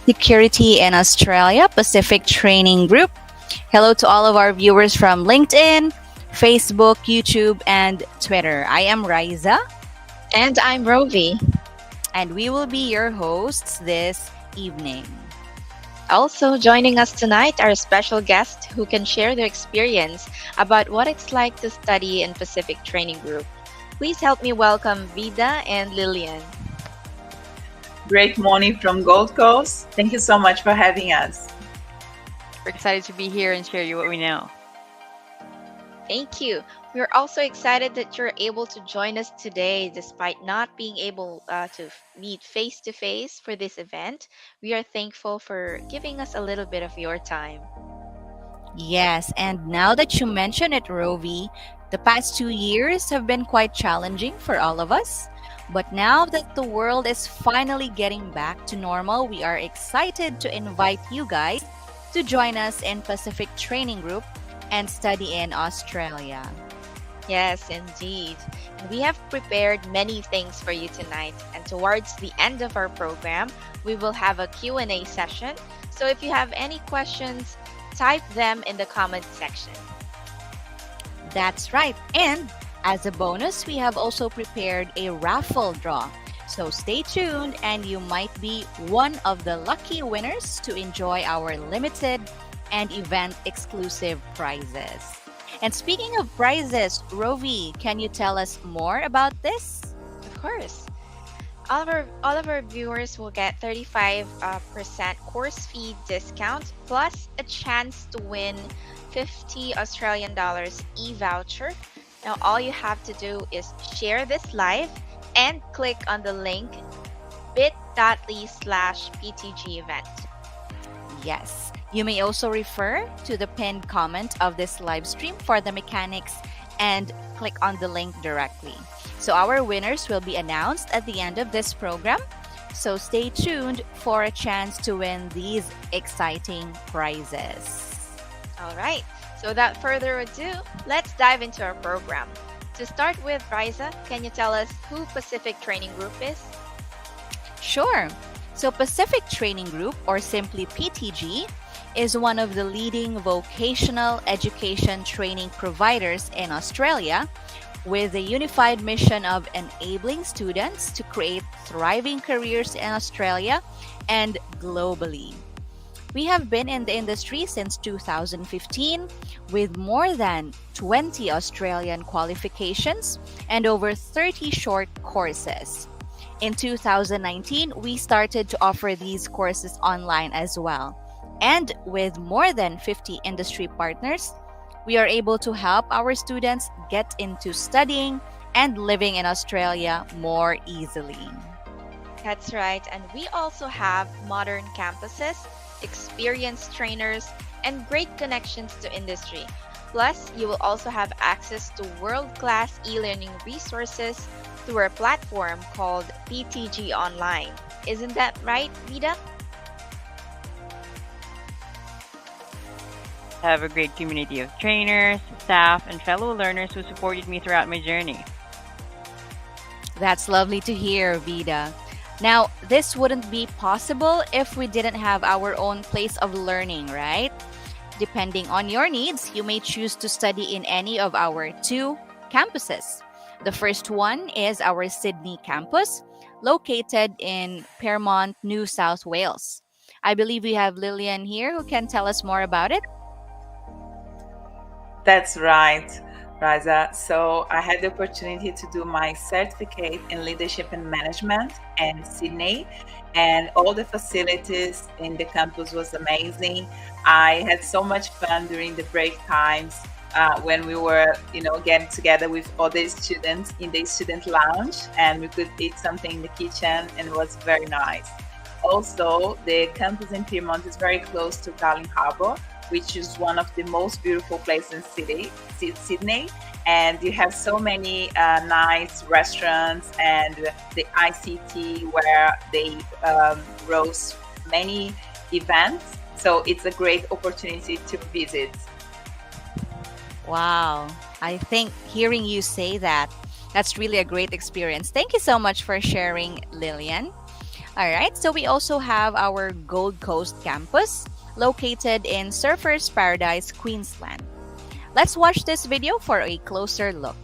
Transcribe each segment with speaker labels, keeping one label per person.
Speaker 1: Security in Australia Pacific Training Group. Hello to all of our viewers from LinkedIn, Facebook, YouTube, and Twitter. I am Riza,
Speaker 2: And I'm Rovi.
Speaker 1: and we will be your hosts this evening.
Speaker 2: Also joining us tonight are special guests who can share their experience about what it's like to study in Pacific Training Group. Please help me welcome Vida and Lillian.
Speaker 3: Great morning from Gold Coast. Thank you so much for having us.
Speaker 1: We're excited to be here and share you what we know.
Speaker 2: Thank you. We're also excited that you're able to join us today despite not being able to meet face to face for this event. We are thankful for giving us a little bit of your time.
Speaker 1: Yes, and now that you mention it, Rovi, the past 2 years have been quite challenging for all of us. But now that the world is finally getting back to normal, we are excited to invite you guys to join us in Pacific Training Group and study in Australia.
Speaker 2: Yes, indeed. And we have prepared many things for you tonight. And towards the end of our program, we will have a Q&A session. So if you have any questions, type them in the comment section.
Speaker 1: That's right. And as a bonus, we have also prepared a raffle draw. So stay tuned and you might be one of the lucky winners to enjoy our limited and event exclusive prizes. And speaking of prizes, Rovi, can you tell us more about this?
Speaker 2: Of course. All of our viewers will get 35% course fee discount plus a chance to win 50 Australian dollars e-voucher. Now all you have to do is share this live and click on the link bit.ly/PTG event.
Speaker 1: Yes. You may also refer to the pinned comment of this live stream for the mechanics and click on the link directly. So our winners will be announced at the end of this program. So stay tuned for a chance to win these exciting prizes.
Speaker 2: All right. So without further ado, let's dive into our program. To start with, Riza, can you tell us who Pacific Training Group is?
Speaker 1: Sure. So Pacific Training Group, or simply PTG, is one of the leading vocational education training providers in Australia, with a unified mission of enabling students to create thriving careers in Australia and globally. We have been in the industry since 2015 with more than 20 Australian qualifications and over 30 short courses. In 2019, we started to offer these courses online as well. And with more than 50 industry partners, we are able to help our students get into studying and living in Australia more easily.
Speaker 2: That's right. And we also have modern campuses, experienced trainers, and great connections to industry. Plus, you will also have access to world-class e-learning resources through our platform called PTG Online. Isn't that right, Vida?
Speaker 4: Have a great community of trainers, staff, and fellow learners who supported me throughout my journey.
Speaker 1: That's lovely to hear, Vida. Now, this wouldn't be possible if we didn't have our own place of learning, right? Depending on your needs, you may choose to study in any of our two campuses. The first one is our Sydney campus, located in Paramount, New South Wales. I believe we have Lillian here who can tell us more about it.
Speaker 3: That's right, Raza. So I had the opportunity to do my certificate in leadership and management in Sydney, and all the facilities in the campus was amazing. I had so much fun during the break times when we were, getting together with other students in the student lounge, and we could eat something in the kitchen, and it was very nice. Also, the campus in Piedmont is very close to Darling Harbour, which is one of the most beautiful places in Sydney. And you have so many nice restaurants and the ICT where they host many events. So it's a great opportunity to visit.
Speaker 1: Wow. I think hearing you say that, that's really a great experience. Thank you so much for sharing, Lillian. All right, so we also have our Gold Coast campus located in Surfers Paradise, Queensland. Let's watch this video for a closer look.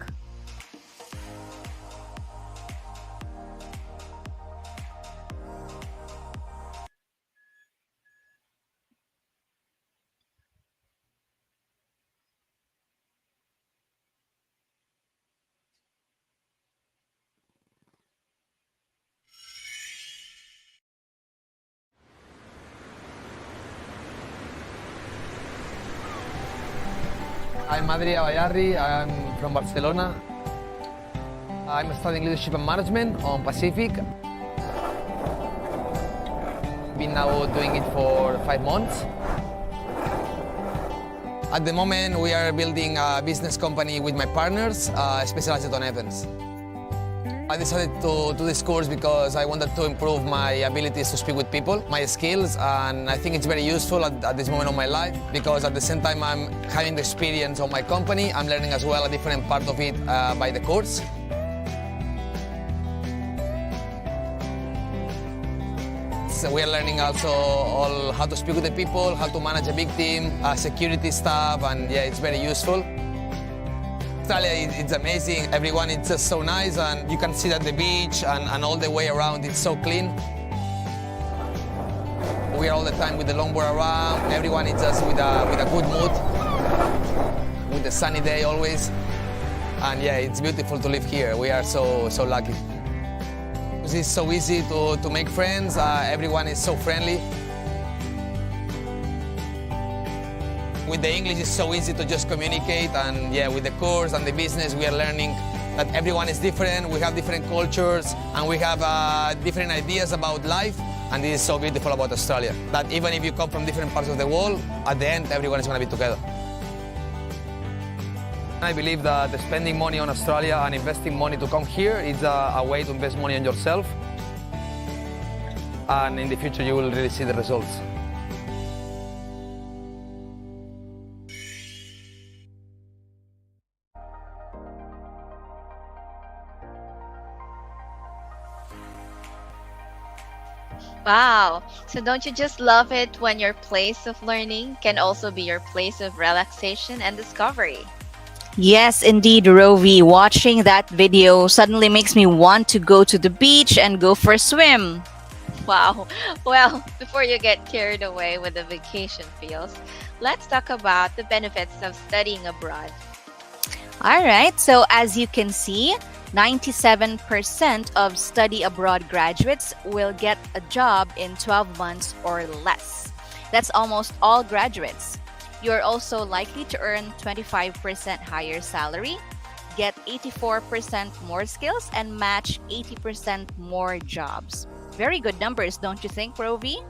Speaker 5: I'm Adria Bayarri, I'm from Barcelona. I'm studying leadership and management on Pacific. Been now doing it for 5 months. At the moment, we are building a business company with my partners, specialized on events. I decided to do this course because I wanted to improve my abilities to speak with people, my skills, and I think it's very useful at this moment of my life because at the same time I'm having the experience of my company, I'm learning as well a different part of it by the course. So we are learning also all how to speak with the people, how to manage a big team, security stuff, and yeah, it's very useful. Australia, it's amazing. Everyone is just so nice, and you can see that the beach and all the way around, it's so clean. We are all the time with the longboard around. Everyone is just with a good mood, with a sunny day always. And yeah, it's beautiful to live here. We are so lucky. It's so easy to make friends. Everyone is so friendly. With the English, it's so easy to just communicate, and yeah, with the course and the business, we are learning that everyone is different, we have different cultures, and we have different ideas about life, and this is so beautiful about Australia, that even if you come from different parts of the world, at the end, everyone is going to be together. I believe that spending money on Australia and investing money to come here is a way to invest money on yourself, and in the future, you will really see the results.
Speaker 2: Wow. So don't you just love it when your place of learning can also be your place of relaxation and discovery?
Speaker 1: Yes, indeed, Rovi. Watching that video suddenly makes me want to go to the beach and go for a swim.
Speaker 2: Wow. Well, before you get carried away with the vacation feels, let's talk about the benefits of studying abroad.
Speaker 1: All right, so as you can see, 97% of study abroad graduates will get a job in 12 months or less. That's almost all graduates. You're also likely to earn 25% higher salary, get 84% more skills, and match 80% more jobs. Very good numbers, don't you think, Rovi?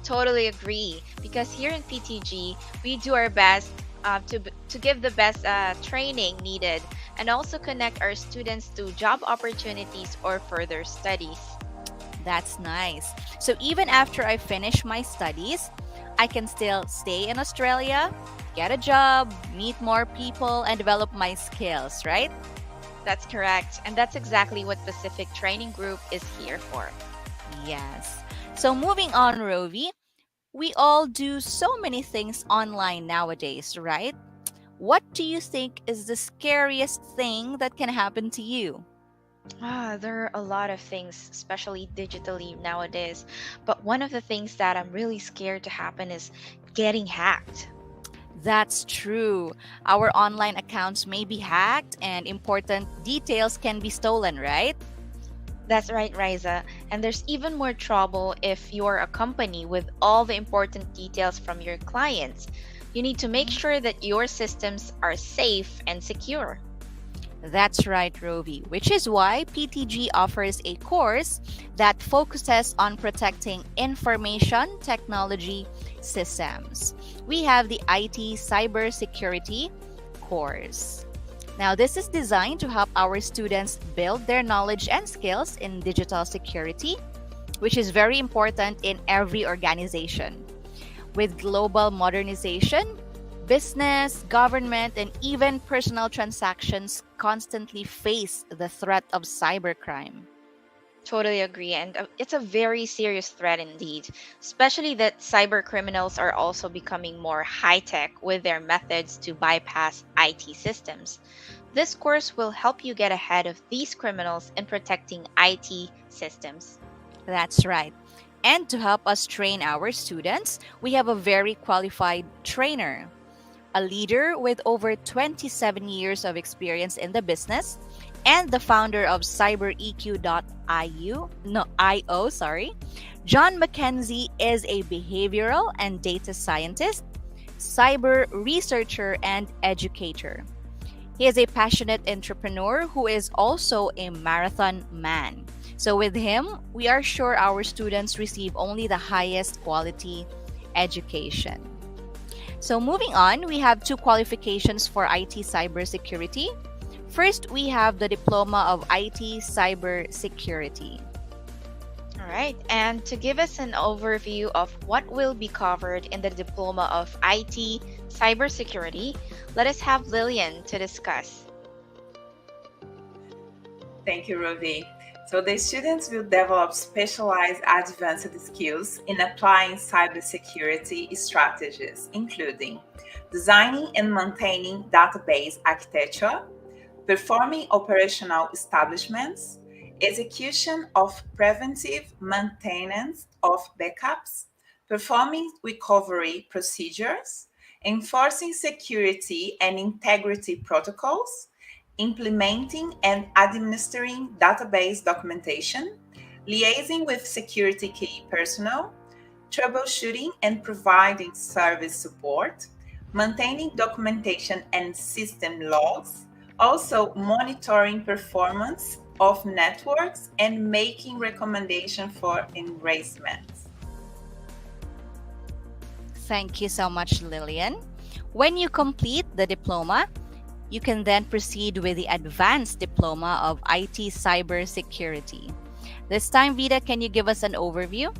Speaker 2: Totally agree. Because here in PTG, we do our best to give the best training needed and also connect our students to job opportunities or further studies.
Speaker 1: That's nice. So even after I finish my studies, I can still stay in Australia, get a job, meet more people, and develop my skills, right?
Speaker 2: That's correct. And that's exactly what Pacific Training Group is here for.
Speaker 1: Yes. So moving on, Rovi, we all do so many things online nowadays, right? What do you think is the scariest thing that can happen to you?
Speaker 2: There are a lot of things, especially digitally nowadays. But one of the things that I'm really scared to happen is getting hacked.
Speaker 1: That's true. Our online accounts may be hacked and important details can be stolen, right?
Speaker 2: That's right, Riza. And there's even more trouble if you're a company with all the important details from your clients. You need to make sure that your systems are safe and secure.
Speaker 1: That's right, Rovi, which is why PTG offers a course that focuses on protecting information technology systems. We have the IT cybersecurity course. Now, this is designed to help our students build their knowledge and skills in digital security, which is very important in every organization. With global modernization, business, government, and even personal transactions constantly face the threat of cybercrime.
Speaker 2: Totally agree. And it's a very serious threat indeed, especially that cyber criminals are also becoming more high tech with their methods to bypass IT systems. This course will help you get ahead of these criminals in protecting IT systems.
Speaker 1: That's right. And to help us train our students, we have a very qualified trainer, a leader with over 27 years of experience in the business and the founder of cybereq.io, sorry. John McKenzie is a behavioral and data scientist, cyber researcher, and educator. He is a passionate entrepreneur who is also a marathon man. So, with him, we are sure our students receive only the highest quality education. So, moving on, we have two qualifications for IT cybersecurity. First, we have the Diploma of IT Cybersecurity.
Speaker 2: All right. And to give us an overview of what will be covered in the Diploma of IT Cybersecurity, let us have Lillian to discuss.
Speaker 3: Thank you, Ravi. So the students will develop specialized advanced skills in applying cybersecurity strategies, including designing and maintaining database architecture, performing operational establishments, execution of preventive maintenance of backups, performing recovery procedures, enforcing security and integrity protocols, implementing and administering database documentation, liaising with security key personnel, troubleshooting and providing service support, maintaining documentation and system logs, also monitoring performance of networks and making recommendation for enhancements.
Speaker 1: Thank you so much, Lillian. When you complete the diploma, you can then proceed with the Advanced Diploma of IT Cybersecurity. This time, Vida, can you give us an overview?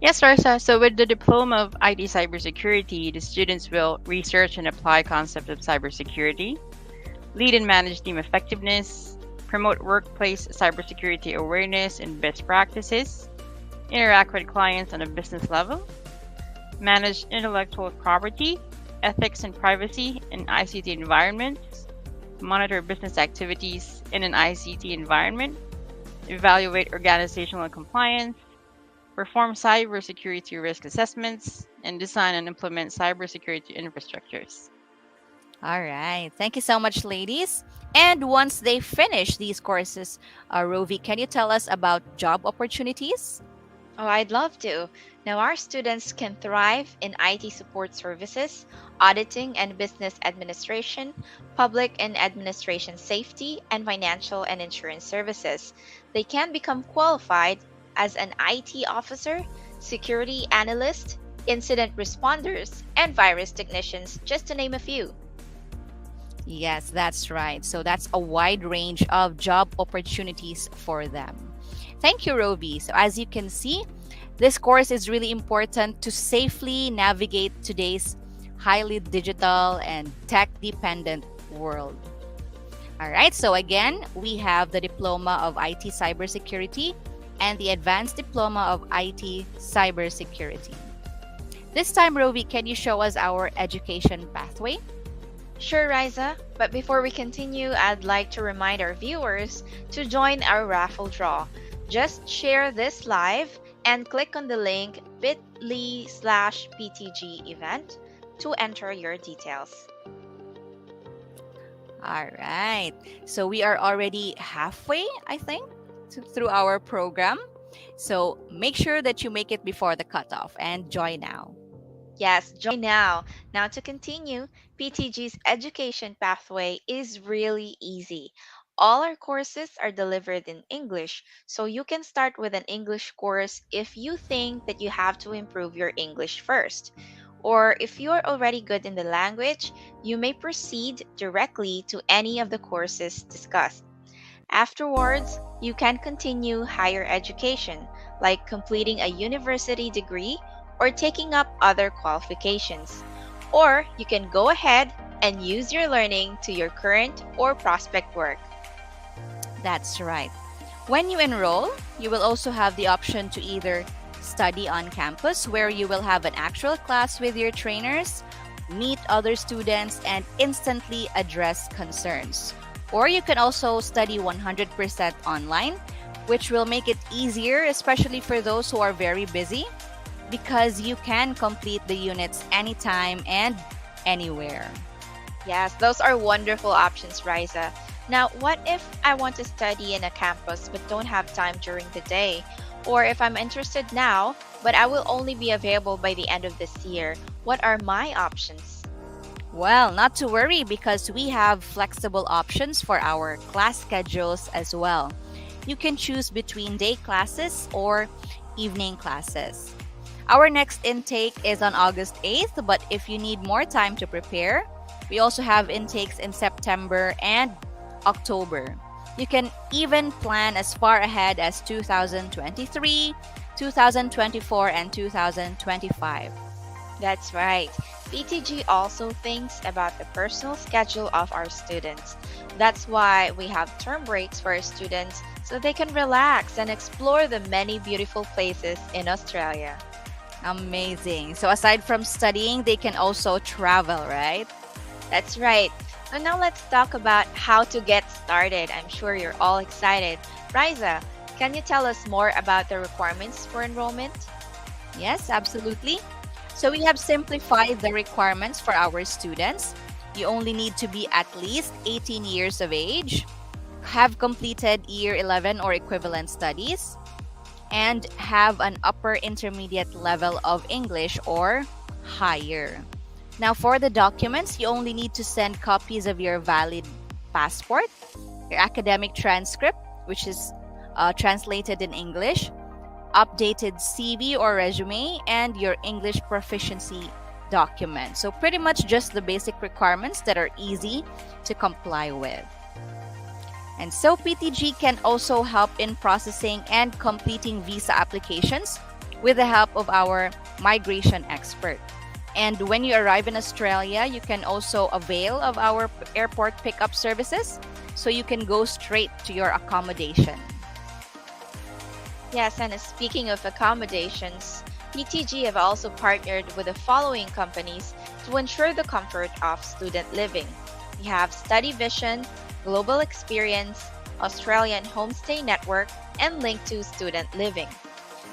Speaker 4: Yes, Rasa. So with the Diploma of IT Cybersecurity, the students will research and apply concepts of cybersecurity, lead and manage team effectiveness, promote workplace cybersecurity awareness and best practices, interact with clients on a business level, manage intellectual property, ethics and privacy in ICT environments, monitor business activities in an ICT environment, evaluate organizational compliance, perform cybersecurity risk assessments, and design and implement cybersecurity infrastructures.
Speaker 1: All right. Thank you so much, ladies. And once they finish these courses, Rovi, can you tell us about job opportunities?
Speaker 2: Oh, I'd love to. Now, our students can thrive in IT support services, auditing and business administration, public and administration safety, and financial and insurance services. They can become qualified as an IT officer, security analysts, incident responders, and virus technicians, just to name a few.
Speaker 1: Yes, that's right. So that's a wide range of job opportunities for them. Thank you, Roby. So as you can see, this course is really important to safely navigate today's highly digital and tech dependent world. All right, so again, we have the Diploma of IT Cybersecurity and the Advanced Diploma of IT Cybersecurity. This time, Roby, can you show us our education pathway?
Speaker 2: Sure, Riza, but before we continue, I'd like to remind our viewers to join our raffle draw. Just share this live and click on the link bit.ly/PTG event to enter your details.
Speaker 1: All right. So we are already halfway, I think, through our program. So make sure that you make it before the cutoff and join now.
Speaker 2: Yes, join now. Now to continue, PTG's education pathway is really easy. All our courses are delivered in English, so you can start with an English course if you think that you have to improve your English first. Or if you're already good in the language, you may proceed directly to any of the courses discussed. Afterwards, you can continue higher education, like completing a university degree or taking up other qualifications. Or you can go ahead and use your learning to your current or prospect work.
Speaker 1: That's right. When you enroll, you will also have the option to either study on campus, where you will have an actual class with your trainers, meet other students, and instantly address concerns. Or you can also study 100% online, which will make it easier, especially for those who are very busy, because you can complete the units anytime and anywhere.
Speaker 2: Yes, those are wonderful options, Riza. Now, what if I want to study in a campus but don't have time during the day? Or if I'm interested now, but I will only be available by the end of this year, what are my options?
Speaker 1: Well, not to worry, because we have flexible options for our class schedules as well. You can choose between day classes or evening classes. Our next intake is on August 8th, but if you need more time to prepare, we also have intakes in September and October. You can even plan as far ahead as 2023, 2024, and 2025.
Speaker 2: That's right. PTG also thinks about the personal schedule of our students. That's why we have term breaks for our students so they can relax and explore the many beautiful places in Australia.
Speaker 1: Amazing. So aside from studying, they can also travel, right?
Speaker 2: That's right. So now let's talk about how to get started. I'm sure you're all excited. Riza, can you tell us more about the requirements for enrollment?
Speaker 1: Yes, absolutely. So we have simplified the requirements for our students. You only need to be at least 18 years of age, have completed year 11 or equivalent studies, and have an upper intermediate level of English or higher. Now, for the documents, you only need to send copies of your valid passport, your academic transcript, which is translated in English, updated CV or resume, and your English proficiency document. So pretty much just the basic requirements that are easy to comply with. And so PTG can also help in processing and completing visa applications with the help of our migration expert. And when you arrive in Australia, you can also avail of our airport pickup services, so you can go straight to your accommodation.
Speaker 2: Yes, and speaking of accommodations, PTG have also partnered with the following companies to ensure the comfort of student living. We have Study Vision, Global Experience, Australian Homestay Network, and Link to Student Living.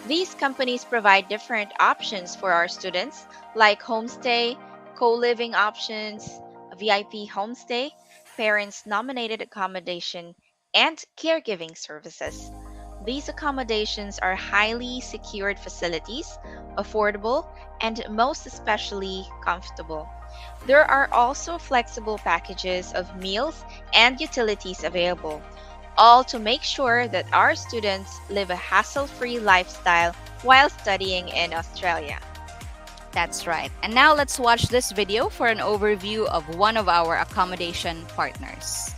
Speaker 2: These companies provide different options for our students, like homestay, co-living options, VIP homestay, parents nominated accommodation, and caregiving services. These accommodations are highly secured facilities, affordable, and most especially comfortable. There are also flexible packages of meals and utilities available. all to make sure that our students live a hassle-free lifestyle while studying in Australia.
Speaker 1: That's right. And now let's watch this video for an overview of one of our accommodation partners.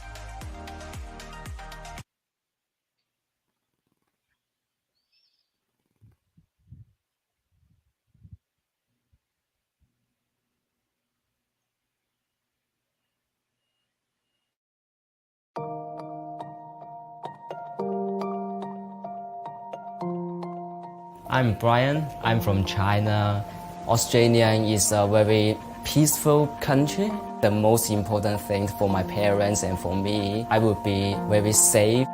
Speaker 6: I'm Brian. I'm from China. Australia is a very peaceful country. The most important thing for my parents and for me, I would be very safe.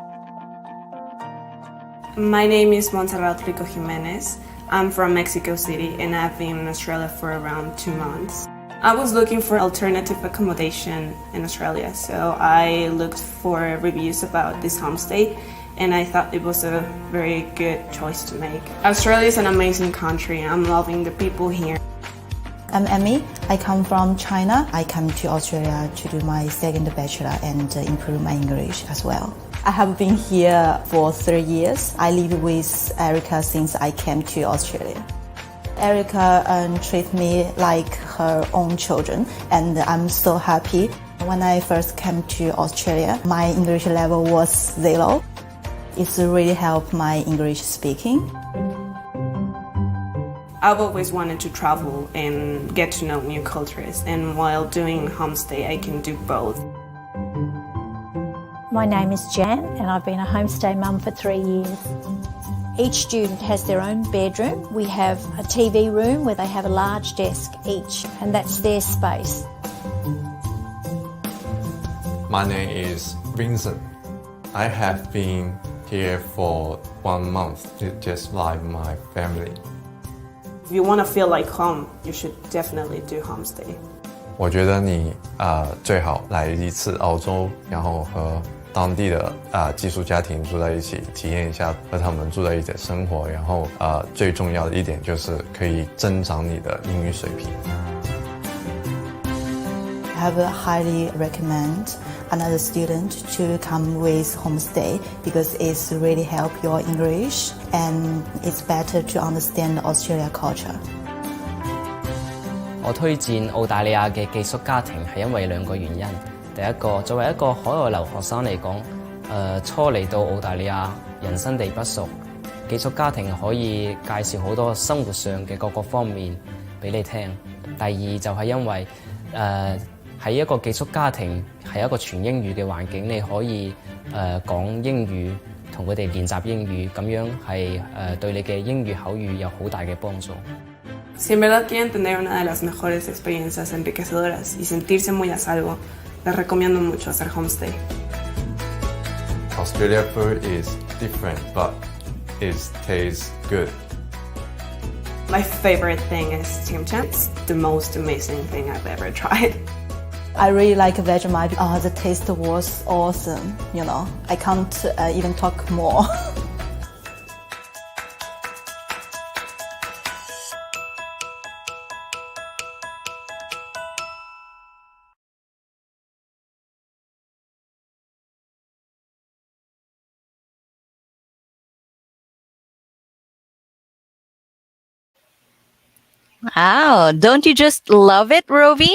Speaker 7: My name is Montserrat Rico Jimenez. I'm from Mexico City and I've been in Australia for around 2 months. I was looking for alternative accommodation in Australia, so I looked for reviews about this homestay and I thought it was a very good choice to make. Australia is an amazing country. I'm loving the people here.
Speaker 8: I'm Emmy. I come from China. I come to Australia to do my second bachelor and improve my English as well. I have been here for 3 years. I live with Erica since I came to Australia. Erica treats me like her own children and I'm so happy. When I first came to Australia, my English level was 0. It's really helped my English speaking.
Speaker 7: I've always wanted to travel and get to know new cultures, and while doing homestay I can do both.
Speaker 9: My name is Jan and I've been a homestay mum for 3 years. Each student has their own bedroom. We have a TV room where they have a large desk each, and that's their space.
Speaker 10: My name is Vincent. I have been here for 1 month, just like my family.
Speaker 7: If you want to feel like home, you should definitely do homestay.
Speaker 10: 我觉得你最好来一次澳洲，然后和当地的寄宿家庭住在一起，体验一下和他们住在一起的生活。然后最重要的一点就是可以增长你的英语水平。
Speaker 8: I have highly recommend another student to come with homestay because it's really help your English and it's better to understand Australia culture.
Speaker 6: 我推薦澳大利亞嘅寄宿家庭係因為2個原因。第一個，作為一個海外留學生嚟講，初嚟到澳大利亞，人生地不熟，寄宿家庭可以介紹好多生活上嘅各個方面俾你聽。第二就係因為喺一個寄宿家庭係一個全英語嘅環境，你可以講英語，同佢哋練習英語，咁樣係對你嘅英語口語有好大嘅幫助。
Speaker 7: Si en verdad quieren tener una de las mejores experiencias enriquecedoras y sentirse muy a salvo, les recomiendo mucho hacer homestay.
Speaker 10: Australia food is different, but it tastes good.
Speaker 7: My favorite thing is Tim Tam. It's the most amazing thing I've ever tried.
Speaker 8: I really like Vegemite. The taste was awesome, you know. I can't even talk more.
Speaker 1: Wow, don't you just love it, Rovi?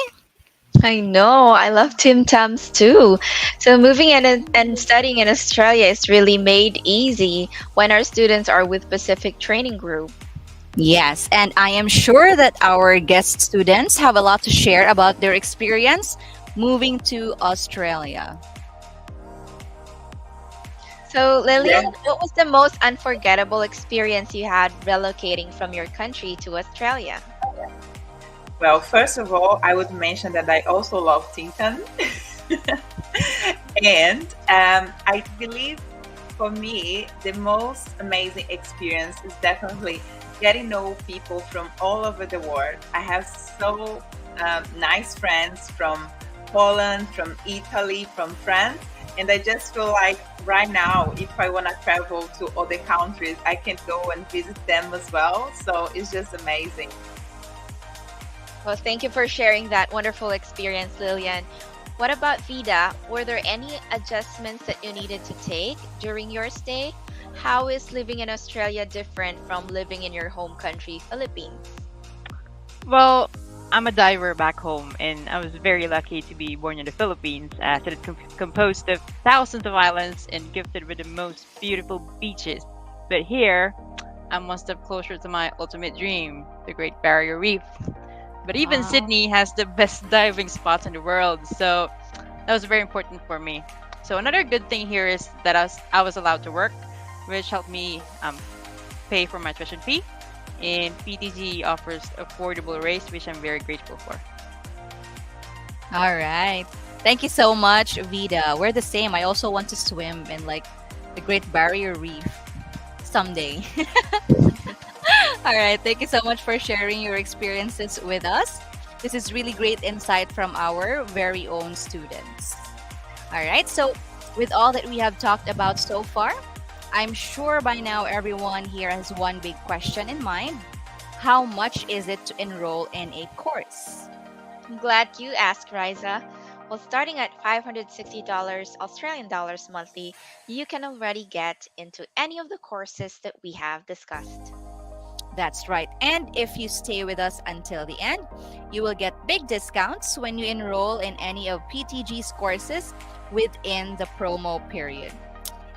Speaker 2: I know, I love Tim Tams too. So moving in and studying in Australia is really made easy when our students are with Pacific Training Group.
Speaker 1: Yes, and I am sure that our guest students have a lot to share about their experience moving to Australia.
Speaker 2: So Lillian, what was the most unforgettable experience you had relocating from your country to Australia?
Speaker 3: Well, first of all, I would mention that I also love Tintan. And I believe for me, the most amazing experience is definitely getting to know people from all over the world. I have so nice friends from Poland, from Italy, from France. And I just feel like right now, if I want to travel to other countries, I can go and visit them as well. So it's just amazing.
Speaker 2: Well, thank you for sharing that wonderful experience, Lillian. What about Vida? Were there any adjustments that you needed to take during your stay? How is living in Australia different from living in your home country, Philippines?
Speaker 4: Well, I'm a diver back home, and I was very lucky to be born in the Philippines, as it is composed of thousands of islands and gifted with the most beautiful beaches. But here, I'm one step closer to my ultimate dream, the Great Barrier Reef. But even
Speaker 1: Wow.
Speaker 4: Sydney has the best diving spots in the world, so that was very important for me. So another good thing here is that I was allowed to work, which helped me pay for my tuition fee. And PTG offers affordable rates, which I'm very grateful for.
Speaker 1: All right. Thank you so much, Vida. We're the same. I also want to swim in like the Great Barrier Reef someday. All right. Thank you so much for sharing your experiences with us. This is really great insight from our very own students. All right. So, with all that we have talked about so far, I'm sure by now everyone here has one big question in mind. How much is it to enroll in a course?
Speaker 2: I'm glad you asked, Riza. Well, starting at $560 Australian dollars monthly, you can already get into any of the courses that we have discussed.
Speaker 1: That's right. And if you stay with us until the end, you will get big discounts when you enroll in any of PTG's courses within the promo period.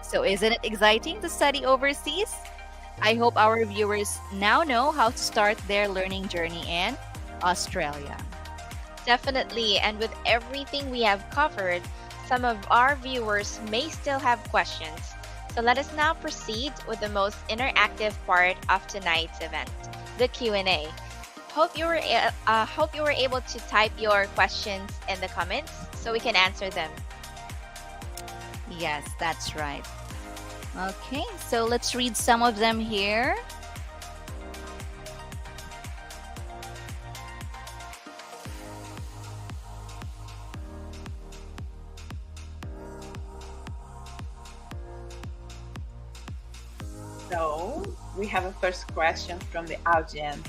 Speaker 1: So, isn't it exciting to study overseas? I hope our viewers now know how to start their learning journey in Australia.
Speaker 2: Definitely, and with everything we have covered, some of our viewers may still have questions. So let us now proceed with the most interactive part of tonight's event, the Q&A. Hope you were able to type your questions in the comments so we can answer them.
Speaker 1: Yes, that's right. Okay, so let's read some of them here.
Speaker 3: So we have a first question from the audience.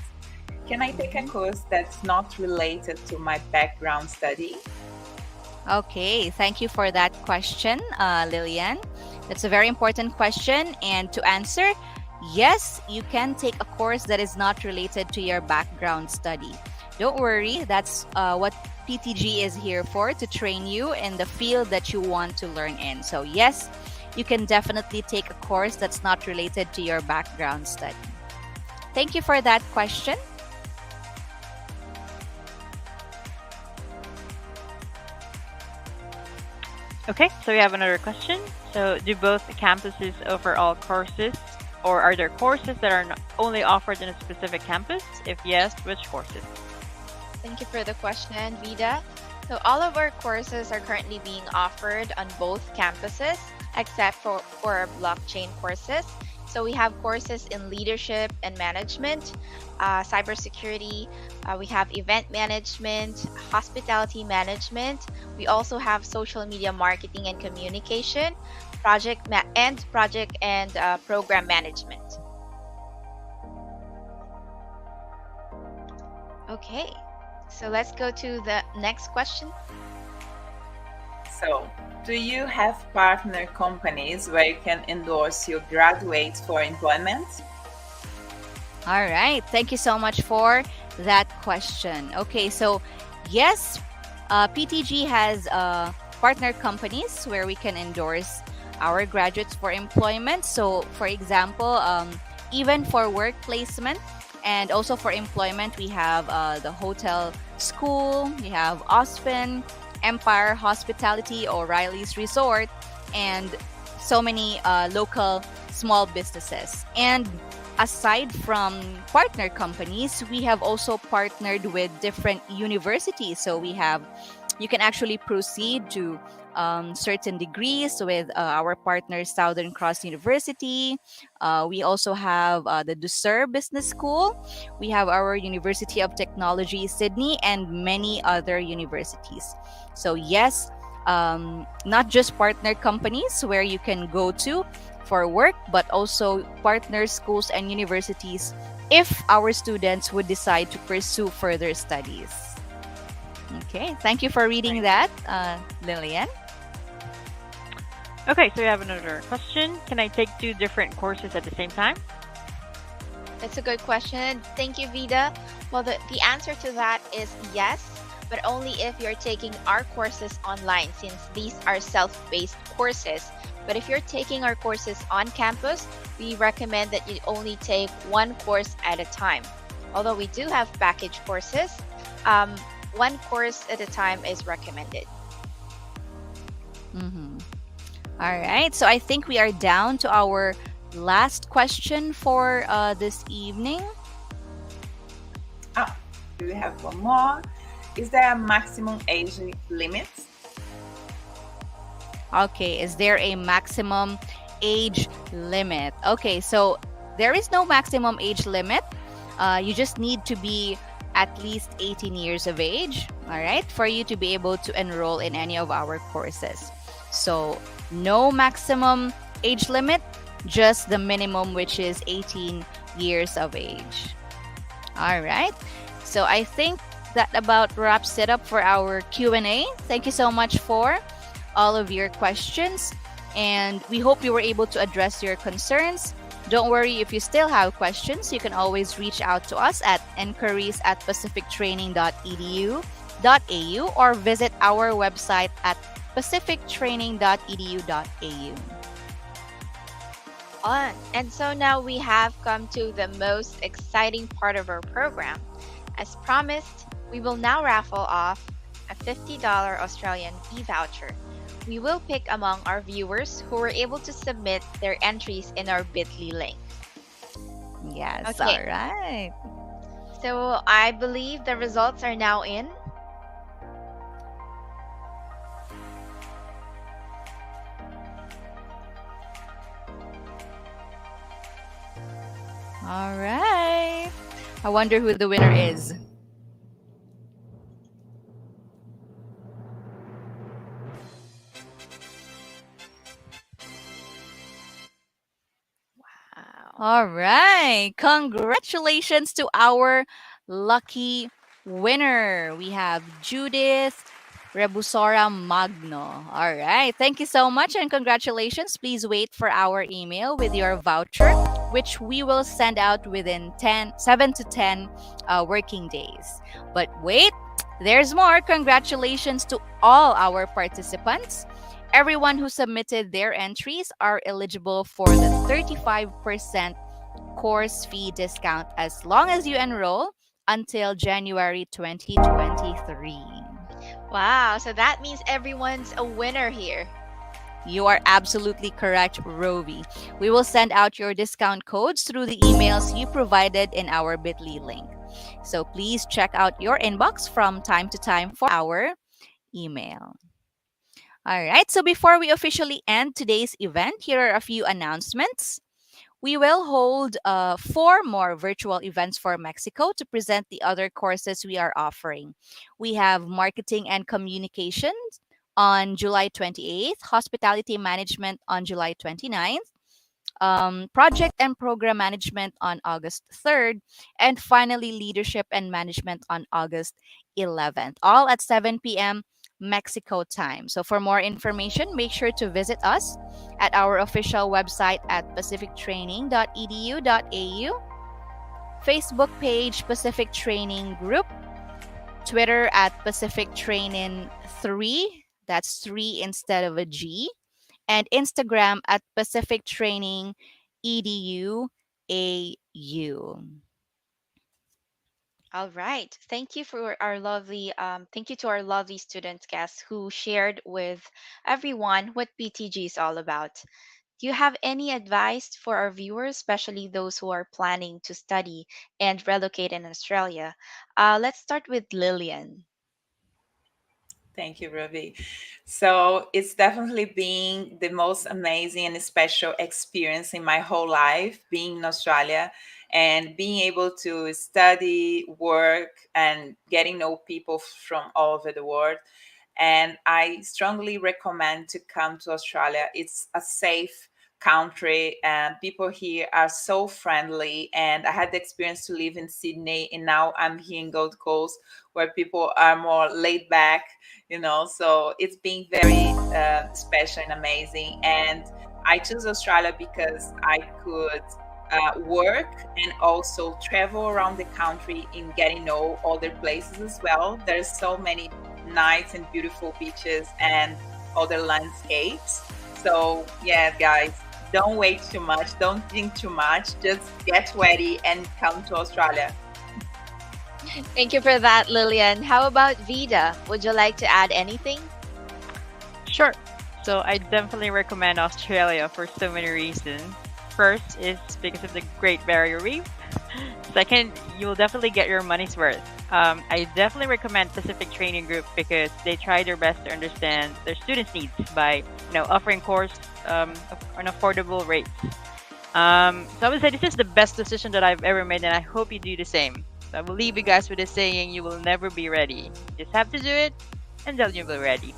Speaker 3: Can I take a course that's not related to my background study?
Speaker 1: Okay, thank you for that question, Lillian. That's a very important question. And to answer, yes, you can take a course that is not related to your background study. Don't worry, that's what PTG is here for, to train you in the field that you want to learn in. So, yes, you can definitely take a course that's not related to your background study. Thank you for that question.
Speaker 4: Okay, so we have another question. So, do both campuses offer all courses, or are there courses that are only offered in a specific campus? If yes, which courses?
Speaker 2: Thank you for the question, Vida. So all of our courses are currently being offered on both campuses, except for our blockchain courses. So we have courses in leadership and management, cybersecurity, we have event management, hospitality management. We also have social media marketing and communication, project and program management. Okay, so let's go to the next question.
Speaker 3: So, do you have partner companies where you can endorse your graduates for employment?
Speaker 1: All right. Thank you so much for that question. Okay, so yes, PTG has partner companies where we can endorse our graduates for employment. So, for example, even for work placement and also for employment, we have the hotel school, we have Ospen, Empire Hospitality, O'Reilly's Resort, and so many local small businesses. And aside from partner companies, we have also partnered with different universities. So you can actually proceed to certain degrees with our partner Southern Cross University. We also have the Dussur Business School. We have our University of Technology Sydney and many other universities. So yes, not just partner companies where you can go to for work, but also partner schools and universities if our students would decide to pursue further studies. Okay, thank you for reading that, Lillian.
Speaker 4: Okay, so we have another question. Can I take two different courses at the same time?
Speaker 2: That's a good question. Thank you, Vida. Well, the answer to that is yes, but only if you're taking our courses online, since these are self-paced courses. But if you're taking our courses on campus, we recommend that you only take one course at a time. Although we do have package courses, one course at a time is recommended.
Speaker 1: Mm-hmm. All right, so I think we are down to our last question for this evening.
Speaker 3: Oh, we have one more. Is there a maximum age limit?
Speaker 1: Okay, is there a maximum age limit? Okay, so there is no maximum age limit. You just need to be at least 18 years of age, all right, for you to be able to enroll in any of our courses. So, no maximum age limit, just the minimum, which is 18 years of age. All right. So, I think that about wraps it up for our Q&A. Thank you so much for all of your questions, and we hope we were able to address your concerns. Don't worry, if you still have questions, you can always reach out to us at inquiries@pacifictraining.edu.au or visit our website at pacifictraining.edu.au.
Speaker 2: And so now we have come to the most exciting part of our program. As promised, we will now raffle off a $50 Australian e-voucher. We will pick among our viewers who were able to submit their entries in our bit.ly link.
Speaker 1: Yes,
Speaker 2: Okay.
Speaker 1: all right.
Speaker 2: So I believe the results are now in.
Speaker 1: All right. I wonder who the winner is.
Speaker 2: Wow.
Speaker 1: All right. Congratulations to our lucky winner. We have Judith Rebusora Magno. All right. Thank you so much and congratulations. Please wait for our email with your voucher, which we will send out within 7 to 10 working days. But wait, there's more. Congratulations to all our participants. Everyone who submitted their entries are eligible for the 35% course fee discount as long as you enroll until January 2023.
Speaker 2: Wow, so that means everyone's a winner here.
Speaker 1: You are absolutely correct, Rovi. We will send out your discount codes through the emails you provided in our bit.ly link. So please check out your inbox from time to time for our email. All right, so before we officially end today's event, here are a few announcements. We will hold 4 more virtual events for Mexico to present the other courses we are offering. We have Marketing and Communications on July 28th, Hospitality Management on July 29th, Project and Program Management on August 3rd, and finally Leadership and Management on August 11th, all at 7 p.m. Mexico time. So for more information, make sure to visit us at our official website at pacifictraining.edu.au, Facebook page Pacific Training Group, Twitter at Pacific Training 3, that's 3 instead of a G, and Instagram at Pacific Training EDU AU.
Speaker 2: All right. Thank you for our lovely thank you to our lovely student guests who shared with everyone what PTG is all about. Do you have any advice for our viewers, especially those who are planning to study and relocate in Australia? Let's start with Lillian.
Speaker 3: Thank you, Ravi. So it's definitely been the most amazing and special experience in my whole life being in Australia and being able to study, work, and getting know people from all over the world. And I strongly recommend to come to Australia. It's a safe country, and people here are so friendly. And I had the experience to live in Sydney, and now I'm here in Gold Coast, where people are more laid back, so it's been very special and amazing. And I chose Australia because I could work and also travel around the country and getting know other places as well. There's so many nice and beautiful beaches and other landscapes. So yeah, guys, don't wait too much, don't think too much, just get ready and come to Australia.
Speaker 2: Thank you for that, Lillian. How about Vida? Would you like to add anything?
Speaker 4: Sure. So I definitely recommend Australia for so many reasons. First is because of the Great Barrier Reef. Second, you will definitely get your money's worth. I definitely recommend Pacific Training Group because they try their best to understand their students' needs by, offering course on affordable rates. So I would say this is the best decision that I've ever made, and I hope you do the same. So I will leave you guys with this saying: you will never be ready. You just have to do it, and then you'll be ready.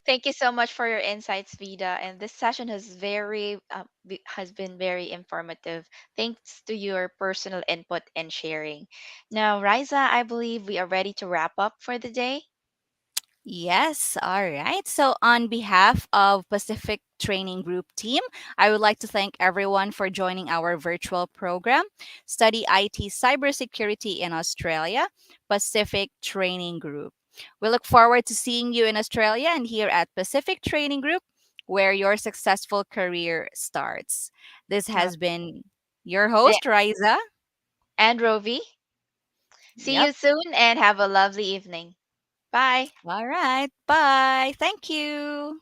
Speaker 2: Thank you so much for your insights, Vida. And this session has been very informative. Thanks to your personal input and sharing. Now, Riza, I believe we are ready to wrap up for the day.
Speaker 1: Yes, all right. So, on behalf of Pacific Training Group team, I would like to thank everyone for joining our virtual program, Study IT Cybersecurity in Australia, Pacific Training Group. We look forward to seeing you in Australia and here at Pacific Training Group, where your successful career starts. This
Speaker 2: Uh,
Speaker 1: has been your
Speaker 2: yeah,
Speaker 1: host, Riza.
Speaker 2: and Rovi. See
Speaker 1: Yep.
Speaker 2: you soon and have a lovely evening. Bye.
Speaker 1: All right. Bye. Thank you.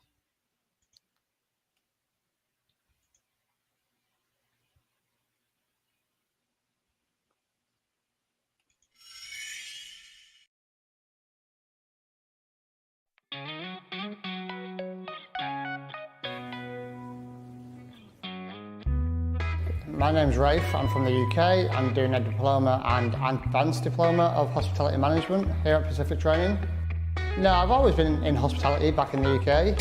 Speaker 11: My name's Rafe, I'm from the UK. I'm doing a diploma and advanced diploma of hospitality management here at Pacific Training. No, I've always been in hospitality back in the UK.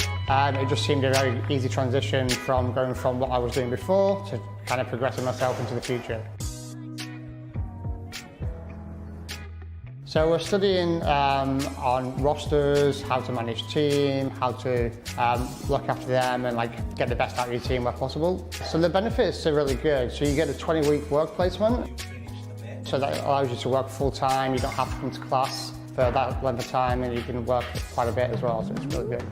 Speaker 11: It just seemed a very easy transition from going from what I was doing before to kind of progressing myself into the future. So we're studying on rosters, how to manage team, how to look after them and get the best out of your team where possible. So the benefits are really good. So you get a 20-week work placement. So that allows you to work full time. You don't have to come to class for that length of time, and you can work quite a bit as well. So it's really good.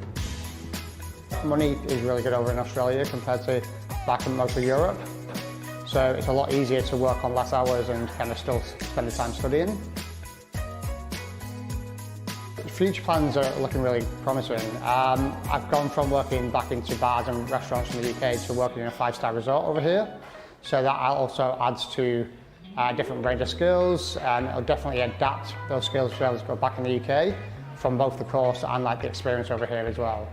Speaker 11: Money is really good over in Australia compared to back in most of Europe. So it's a lot easier to work on less hours and kind of still spend the time studying. Future plans are looking really promising. I've gone from working back into bars and restaurants in the UK to working in a 5-star resort over here. So that also adds to a different range of skills, and it'll definitely adapt those skills to be able to go back in the UK from both the course and the experience over here as well.